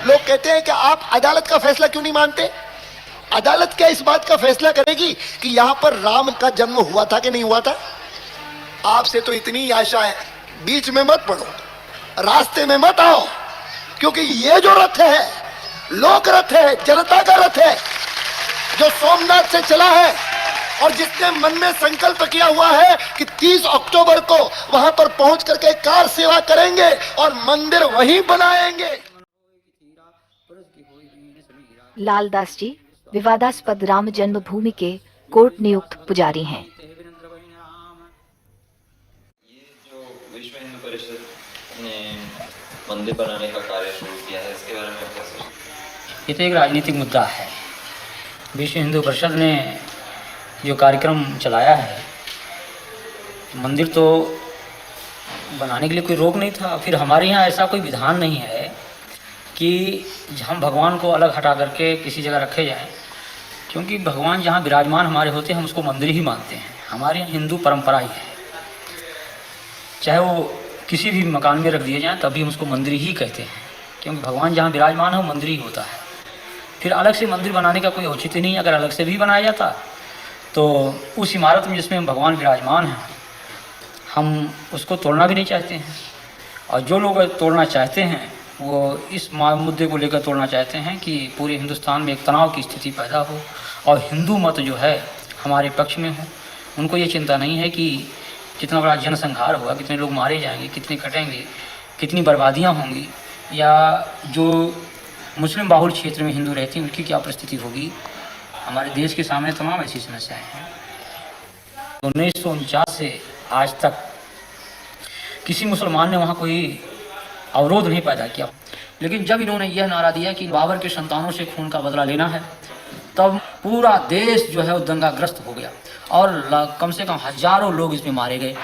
लोग कहते हैं कि आप अदालत का फैसला क्यों नहीं मानते? अदालत क्या इस बात का फैसला करेगी कि यहां पर राम का जन्म हुआ था कि नहीं हुआ था? आपसे तो इतनी आशा है, बीच में मत पड़ो, रास्ते में मत आओ, क्योंकि ये जो रथ है लोक रथ है, जनता का रथ है, जो सोमनाथ से चला है और जिसने मन में संकल्प किया हुआ है कि 30 अक्टूबर को वहां पर पहुंच करके कार सेवा करेंगे और मंदिर वहीं बनाएंगे। लालदास जी विवादास्पद राम जन्मभूमि के कोर्ट नियुक्त पुजारी हैं। ये जो विश्व हिंदू परिषद ने मंदिर बनाने का कार्य शुरू किया है, इसके बारे में क्या सोचते हैं? ये तो एक राजनीतिक मुद्दा है। विश्व हिंदू परिषद ने जो कार्यक्रम चलाया है, मंदिर तो बनाने के लिए कोई रोक नहीं था। फिर हमारे यहाँ ऐसा कोई विधान नहीं है कि हम भगवान को अलग हटा करके किसी जगह रखे जाएं, क्योंकि भगवान जहाँ विराजमान हमारे होते हैं हम उसको मंदिर ही मानते हैं। हमारे यहाँ हिंदू परंपरा ही है, चाहे वो किसी भी मकान में रख दिए जाएं तभी हम उसको मंदिर ही कहते हैं, क्योंकि भगवान जहाँ विराजमान है वो मंदिर ही होता है। फिर अलग से मंदिर बनाने का कोई औचित्य नहीं। अगर अलग से भी बनाया जाता तो उस इमारत में जिसमें भगवान विराजमान हैं हम उसको तोड़ना भी नहीं चाहते हैं। और जो लोग तोड़ना चाहते हैं वो इस मुद्दे को लेकर तोड़ना चाहते हैं कि पूरे हिंदुस्तान में एक तनाव की स्थिति पैदा हो और हिंदू मत जो है हमारे पक्ष में हो। उनको ये चिंता नहीं है कि कितना बड़ा जनसंहार होगा, कितने लोग मारे जाएंगे, कितने कटेंगे, कितनी बर्बादियाँ होंगी, या जो मुस्लिम बाहुल क्षेत्र में हिंदू रहते हैं उनकी क्या परिस्थिति होगी। हमारे देश के सामने तमाम ऐसी समस्याएं हैं। 1949 से आज तक किसी मुसलमान ने वहाँ कोई अवरोध नहीं पैदा किया, लेकिन जब इन्होंने यह नारा दिया कि बाबर के संतानों से खून का बदला लेना है, तब पूरा देश जो है वो दंगाग्रस्त हो गया और कम से कम हजारों लोग इसमें मारे गए,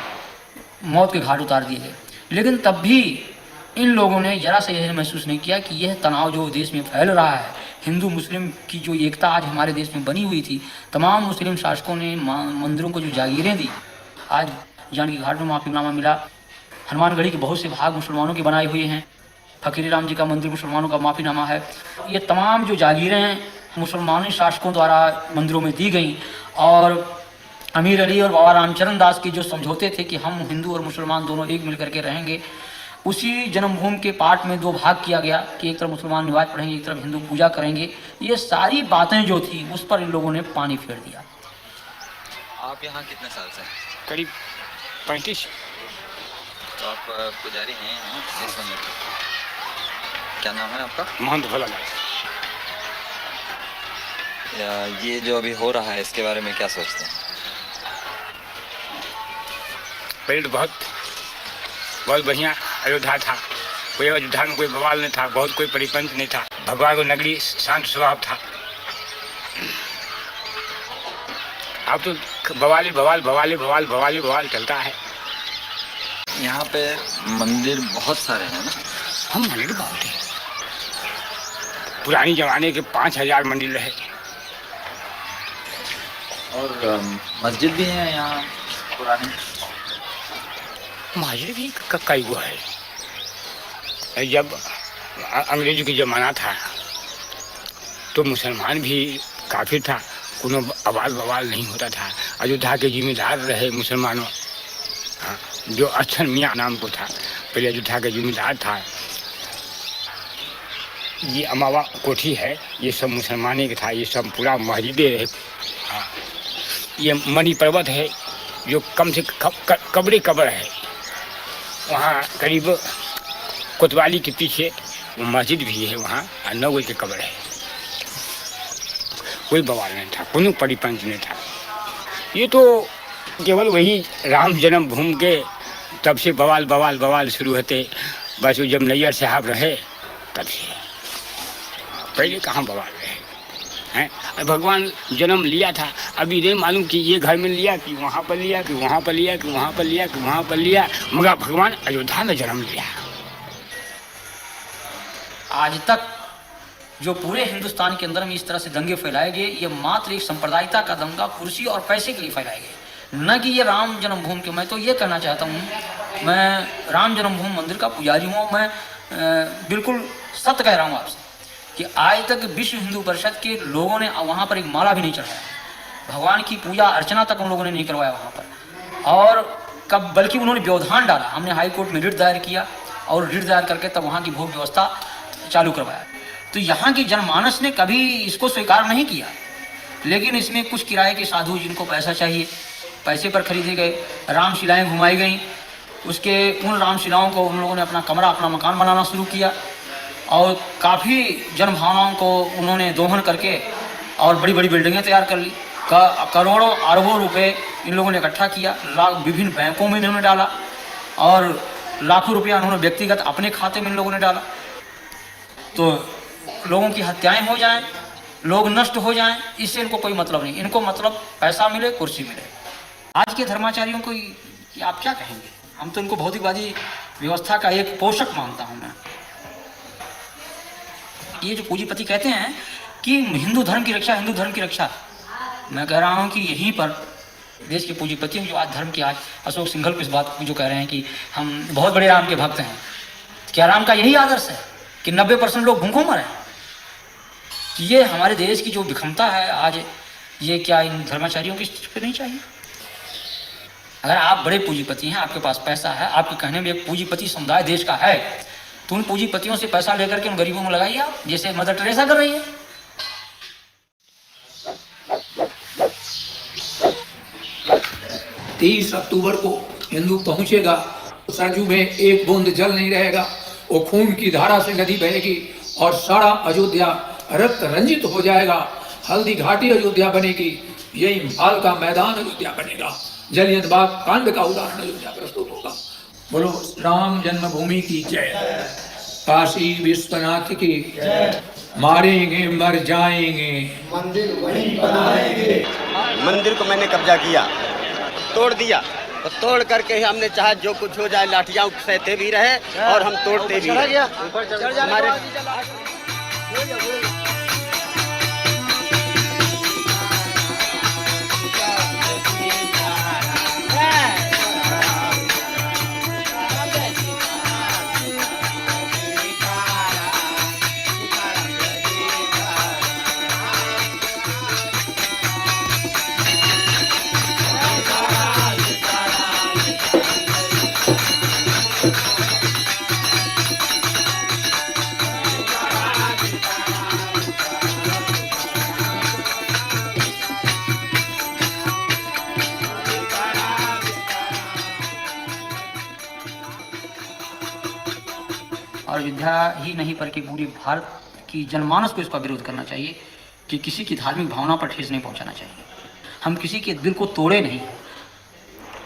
मौत के घाट उतार दिए गए। लेकिन तब भी इन लोगों ने जरा सा यह महसूस नहीं किया कि यह तनाव जो देश में फैल रहा है, हिंदू मुस्लिम की जो एकता आज हमारे देश में बनी हुई थी, तमाम मुस्लिम शासकों ने मंदिरों को जो जागीरें दी, आज जानकी घाट में माफीनामा मिला, हनुमानगढ़ी के बहुत से भाग मुसलमानों के बनाए हुए हैं, फकीर राम जी का मंदिर मुसलमानों का माफीनामा है। ये तमाम जो जागीरें मुसलमानी शासकों द्वारा मंदिरों में दी गई और अमीर अली और बाबा रामचरण दास के जो समझौते थे कि हम हिंदू और मुसलमान दोनों एक मिल करके रहेंगे, उसी जन्मभूमि के पाठ में 2 भाग किया गया कि एक तरफ मुसलमान नमाज पढ़ेंगे, एक तरफ हिंदू पूजा करेंगे। ये सारी बातें जो थी उस पर इन लोगों ने पानी फेर दिया। आप यहाँ कितने साल से हैं? करीब 35। तो आप पुजारी हैं यहाँ इस मंदिर के? क्या नाम है आपका? महंत भोला लाल। ये जो अभी हो रहा है इसके बारे में क्या सोचते हैं? पहले तो बहुत बढ़िया अयोध्या था, कोई अयोध्या में कोई बवाल नहीं था, बहुत कोई परिपंच नहीं था, भगवान को नगरी शांत स्वभाव था। अब तो बवाल चलता है। यहाँ पे मंदिर बहुत सारे हैं ना? हम मंदिर बहुत है, पुरानी जमाने के 5000 मंदिर रहे। और मस्जिद भी है यहाँ पुरानी? मस्जिद भी कई वो है। जब अंग्रेजों की जमाना था तो मुसलमान भी काफी था, कोनो आवाज बवाल नहीं होता था। अयोध्या के जिम्मेदार रहे मुसलमानों, जो अक्षर मियाँ नाम को था, पहले अयोध्या का जिम्मेदार था। ये अमावा कोठी है, ये सब मुसलमानी का था, ये सब पूरा मस्जिदें रहे। ये मणि पर्वत है जो कम से कब्र है, वहाँ करीब कोतवाली के पीछे वो मस्जिद भी है, वहाँ 9 के कब्र है। कोई बवाल नहीं था, कोनो परिपंच नहीं था। ये तो केवल वही राम जन्मभूमि के तब से बवाल शुरू होते। बस वो जब नैयर साहब रहे तब से, पहले कहाँ बवाल रहे हैं। भगवान जन्म लिया था, अभी नहीं मालूम कि ये घर में लिया कि वहाँ पर लिया कि वहाँ पर लिया कि वहाँ पर लिया कि वहाँ पर लिया, मगर भगवान अयोध्या में जन्म लिया। आज तक जो पूरे हिंदुस्तान के अंदर में इस तरह से दंगे फैलाए गए, ये मात्र एक सांप्रदायिकता का दंगा, कुर्सी और पैसे के लिए फैलाए गए, न कि ये राम जन्मभूमि के। मैं तो ये कहना चाहता हूँ मैं राम जन्मभूमि मंदिर का पुजारी हूँ। मैं बिल्कुल सत्य कह रहा हूँ आपसे कि आज तक विश्व हिंदू परिषद के लोगों ने वहाँ पर एक माला भी नहीं चढ़ाया, भगवान की पूजा अर्चना तक उन लोगों ने नहीं करवाया वहाँ पर। और कब बल्कि उन्होंने व्यवधान डाला। हमने हाई कोर्ट में रिट दायर किया और रिट दायर करके तब वहाँ की भोग व्यवस्था चालू करवाया। तो यहाँ की जनमानस ने कभी इसको स्वीकार नहीं किया, लेकिन इसमें कुछ किराए के साधु जिनको पैसा चाहिए, पैसे पर खरीदे गए, रामशिलाएँ घुमाई गई। उसके उन रामशिलाओं को उन लोगों ने अपना कमरा, अपना मकान बनाना शुरू किया और काफ़ी जनभावनाओं को उन्होंने दोहन करके और बड़ी बड़ी बिल्डिंगें तैयार कर ली। करोड़ों अरबों रुपए इन लोगों ने इकट्ठा किया, विभिन्न बैंकों में इन्होंने डाला और लाखों रुपया उन्होंने व्यक्तिगत अपने खाते में इन लोगों ने डाला। तो लोगों की हत्याएं हो जाएं, लोग नष्ट हो जाएं, इससे इनको कोई मतलब नहीं। इनको मतलब पैसा मिले, कुर्सी मिले। आज के धर्माचार्यों को कि आप क्या कहेंगे? हम तो इनको भौतिकवादी व्यवस्था का एक पोषक मानता हूं मैं। ये जो पूंजीपति कहते हैं कि हिंदू धर्म की रक्षा, हिंदू धर्म की रक्षा, मैं कह रहा हूं कि यहीं पर देश के पूंजीपति जो आज धर्म के, आज अशोक सिंघल को इस बात को जो कह रहे हैं कि हम बहुत बड़े राम के भक्त हैं, क्या राम का यही आदर्श है कि 90% लोग भूखों मरे? ये हमारे देश की जो विषमता है आज, ये क्या इन धर्माचार्यों की स्थिति नहीं चाहिए? अगर आप बड़े पूंजीपति हैं, आपके पास पैसा है, आपके कहने में एक पूंजीपति समुदाय देश का है, तो उन पूंजीपतियों से पैसा लेकर के उन गरीबों में लगाइए आप, जैसे मदर टेरेसा कर रही है। 30 अक्टूबर को हिंदू पहुंचेगा, सरजू में एक बूंद जल नहीं रहेगा, वो खून की धारा से नदी बहेगी और सारा अयोध्या रक्त रंजित हो जाएगा। हल्दी घाटी अयोध्या बनेगी, यही इंफाल का मैदान अयोध्या बनेगा, जलियन बाग कांड का उदाहरण अयोध्या प्रस्तुत होगा। बोलो राम जन्मभूमि की जय, काशी विश्वनाथ की जय। मारेंगे मर जाएंगे, मंदिर वहीं बनाएंगे। मंदिर को मैंने कब्जा किया, तोड़ दिया, और तोड़ करके ही हमने चाहे जो कुछ हो जाए, लाठियां सहते भी रहे और हम तोड़ते भी रहे। हमारे और अयोध्या ही नहीं बल्कि पूरे भारत की जनमानस को इसका विरोध करना चाहिए कि किसी की धार्मिक भावना पर ठेस नहीं पहुंचाना चाहिए। हम किसी के दिल को तोड़े नहीं,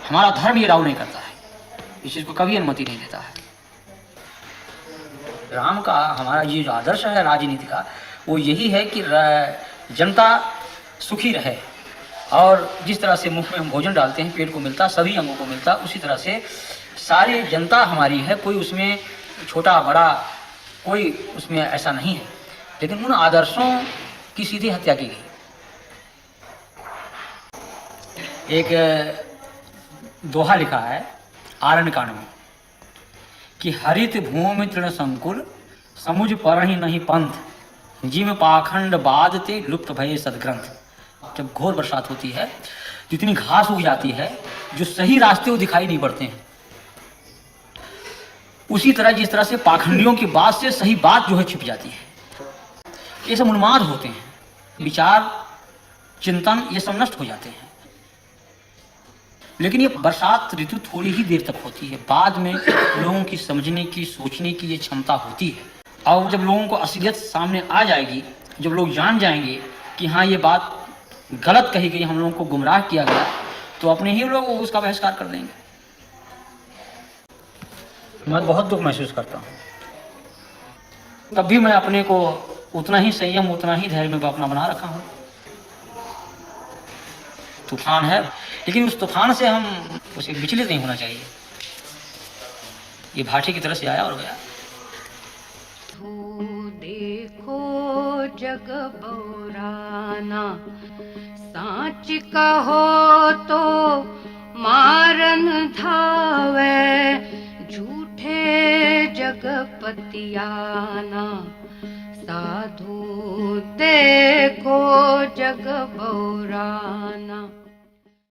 हमारा धर्म ये राव नहीं करता है, इस चीज़ को कभी अनुमति नहीं देता है। राम का हमारा ये जो आदर्श है राजनीति का, वो यही है कि जनता सुखी रहे, और जिस तरह से मुख में हम भोजन डालते हैं पेट को मिलता, सभी अंगों को मिलता, उसी तरह से सारी जनता हमारी है, कोई उसमें छोटा बड़ा कोई उसमें ऐसा नहीं है। लेकिन उन आदर्शों की सीधी हत्या की गई। एक दोहा लिखा है आरण्य कांड में कि हरित भूमि तृण संकुल, समुझ पर ही नहीं पंथ, जिम पाखंड बादते लुप्त भये सदग्रंथ। जब घोर बरसात होती है, जितनी घास उग जाती है, जो सही रास्ते वो दिखाई नहीं पड़ते हैं, उसी तरह जिस तरह से पाखंडियों की बात से सही बात जो है छिप जाती है। ये सब उन्माद होते हैं, विचार चिंतन ये सब नष्ट हो जाते हैं। लेकिन ये बरसात ऋतु थोड़ी ही देर तक होती है, बाद में लोगों की समझने की, सोचने की ये क्षमता होती है। और जब लोगों को असलियत सामने आ जाएगी, जब लोग जान जाएंगे कि हाँ ये बात गलत कही गई, हम लोगों को गुमराह किया गया, तो अपने ही लोग उसका बहिष्कार कर देंगे। मैं बहुत दुख महसूस करता हूँ, तब भी मैं अपने को उतना ही संयम, उतना ही धैर्य में अपना बना रखा हूँ। तूफान है, लेकिन उस तूफान से हम उसे विचलित नहीं होना चाहिए। ये भाटे की तरह से आया और गया। देखो जग बौराना, साच कहो तो मारन धावे, जगपतियाना, साधु देखो जग बौराना।